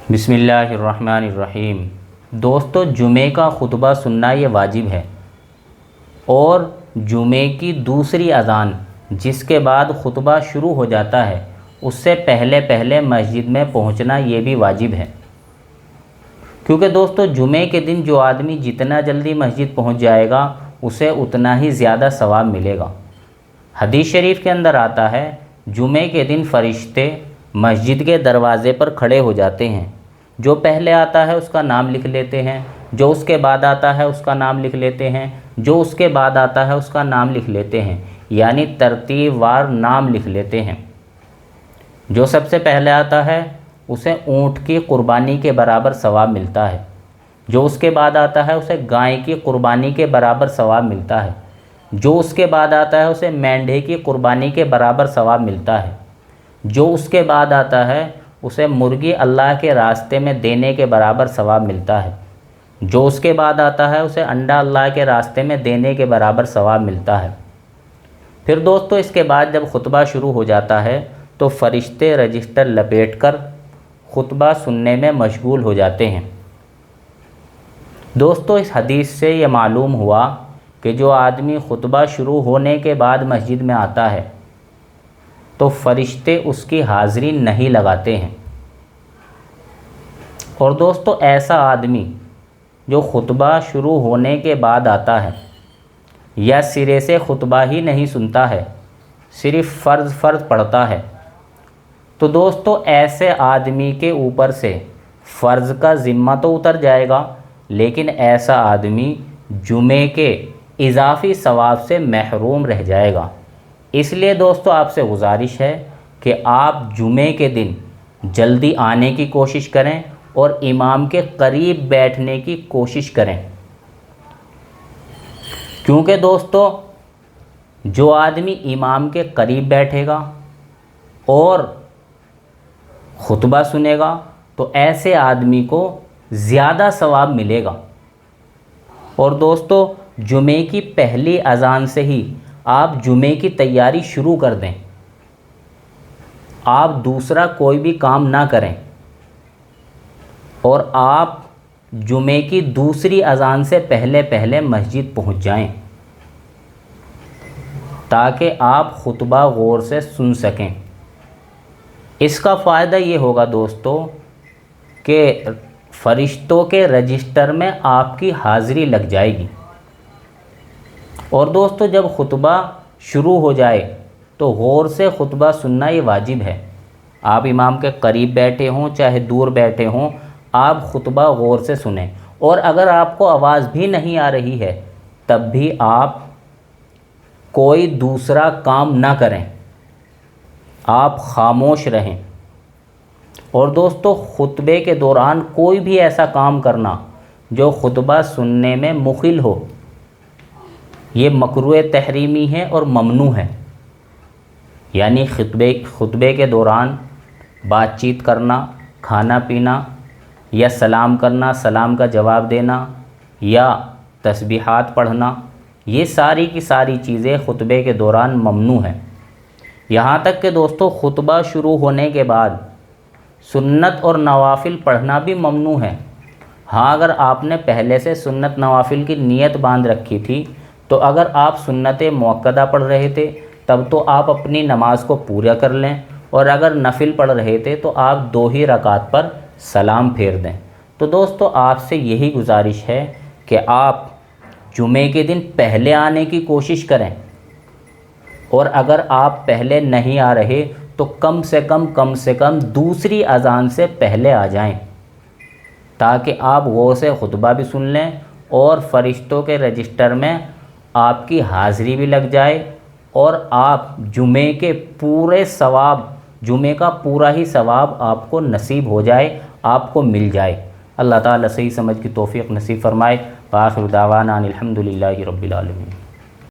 बिस्मिल्लाहिर्रहमानिर्रहीम। दोस्तों, जुमे का खुतबा सुनना ये वाजिब है और जुमे की दूसरी अज़ान जिसके बाद खुतबा शुरू हो जाता है उससे पहले पहले मस्जिद में पहुंचना ये भी वाजिब है, क्योंकि दोस्तों जुमे के दिन जो आदमी जितना जल्दी मस्जिद पहुंच जाएगा उसे उतना ही ज़्यादा सवाब मिलेगा। हदीस शरीफ के अंदर आता है, जुमे के दिन फ़रिश्ते मस्जिद के दरवाज़े पर खड़े हो जाते हैं। जो पहले आता है उसका नाम लिख लेते हैं, जो उसके बाद आता है उसका नाम लिख लेते हैं, जो उसके बाद आता है उसका नाम लिख लेते हैं, यानी तरतीब वार नाम लिख लेते हैं। जो सबसे पहले आता है उसे ऊँट की कुर्बानी के बराबर सवाब मिलता है। जो उसके बाद आता है उसे गाय की कुर्बानी के बराबर सवाब मिलता है। जो उसके बाद आता है उसे मेंढे की कुर्बानी के बराबर सवाब मिलता है। जो उसके बाद आता है उसे मुर्गी अल्लाह के रास्ते में देने के बराबर सवाब मिलता है। जो उसके बाद आता है उसे अंडा अल्लाह के रास्ते में देने के बराबर सवाब मिलता है। फिर दोस्तों इसके बाद जब खुतबा शुरू हो जाता है तो फ़रिश्ते रजिस्टर लपेटकर खुतबा सुनने में मशगूल हो जाते हैं। दोस्तों, इस हदीस से ये मालूम हुआ कि जो आदमी खुतबा शुरू होने के बाद मस्जिद में आता है तो फ़रिश्ते उसकी हाज़िरी नहीं लगाते हैं। और दोस्तों, ऐसा आदमी जो खुतबा शुरू होने के बाद आता है या सिरे से खुतबा ही नहीं सुनता है, सिर्फ़ फ़र्ज़ पढ़ता है, तो दोस्तों ऐसे आदमी के ऊपर से फ़र्ज़ का ज़िम्मा तो उतर जाएगा, लेकिन ऐसा आदमी जुमे के इजाफ़ी सवाब से महरूम रह जाएगा। इसलिए दोस्तों आपसे गुजारिश है कि आप जुमे के दिन जल्दी आने की कोशिश करें और इमाम के करीब बैठने की कोशिश करें, क्योंकि दोस्तों जो आदमी इमाम के करीब बैठेगा और खुतबा सुनेगा तो ऐसे आदमी को ज़्यादा सवाब मिलेगा। और दोस्तों जुमे की पहली अज़ान से ही आप जुमे की तैयारी शुरू कर दें, आप दूसरा कोई भी काम ना करें और आप जुमे की दूसरी अज़ान से पहले पहले मस्जिद पहुंच जाएं, ताकि आप खुतबा गौर से सुन सकें। इसका फ़ायदा ये होगा दोस्तों कि फ़रिश्तों के रजिस्टर में आपकी हाज़िरी लग जाएगी। और दोस्तों जब खुतबा शुरू हो जाए तो गौर से खुतबा सुनना ये वाजिब है। आप इमाम के करीब बैठे हों चाहे दूर बैठे हों, आप खुतबा गौर से सुनें। और अगर आपको आवाज़ भी नहीं आ रही है तब भी आप कोई दूसरा काम ना करें, आप खामोश रहें। और दोस्तों खुतबे के दौरान कोई भी ऐसा काम करना जो खुतबा सुनने में मुखिल हो, ये मकरूह तहरीमी है और ममनू है। यानी खुतबे के दौरान बातचीत करना, खाना पीना या सलाम करना, सलाम का जवाब देना या तस्बीहात पढ़ना, ये सारी की सारी चीज़ें खुतबे के दौरान ममनू हैं। यहाँ तक कि दोस्तों खुतबा शुरू होने के बाद सुन्नत और नवाफिल पढ़ना भी ममनू है। हाँ, अगर आपने पहले से सुन्नत नवाफिल की नीयत बांध रखी थी तो अगर आप सुन्नत मुअक्कदा पढ़ रहे थे तब तो आप अपनी नमाज को पूरा कर लें, और अगर नफिल पढ़ रहे थे तो आप 2 ही रकात पर सलाम फेर दें। तो दोस्तों आपसे यही गुजारिश है कि आप जुमे के दिन पहले आने की कोशिश करें, और अगर आप पहले नहीं आ रहे तो कम से कम दूसरी अज़ान से पहले आ जाएं, ताकि आप गौर से खुतबा भी सुन लें और फ़रिश्तों के रजिस्टर में आपकी हाज़िरी भी लग जाए और आप जुमे के पूरे सवाब, जुमे का पूरा ही सवाब आपको नसीब हो जाए, आपको मिल जाए। अल्लाह ताला सही समझ की तौफ़ीक़ नसीब फ़रमाए। आखिर दावाना अनिल हम्दुलिल्लाहि रब्बिल आलमीन।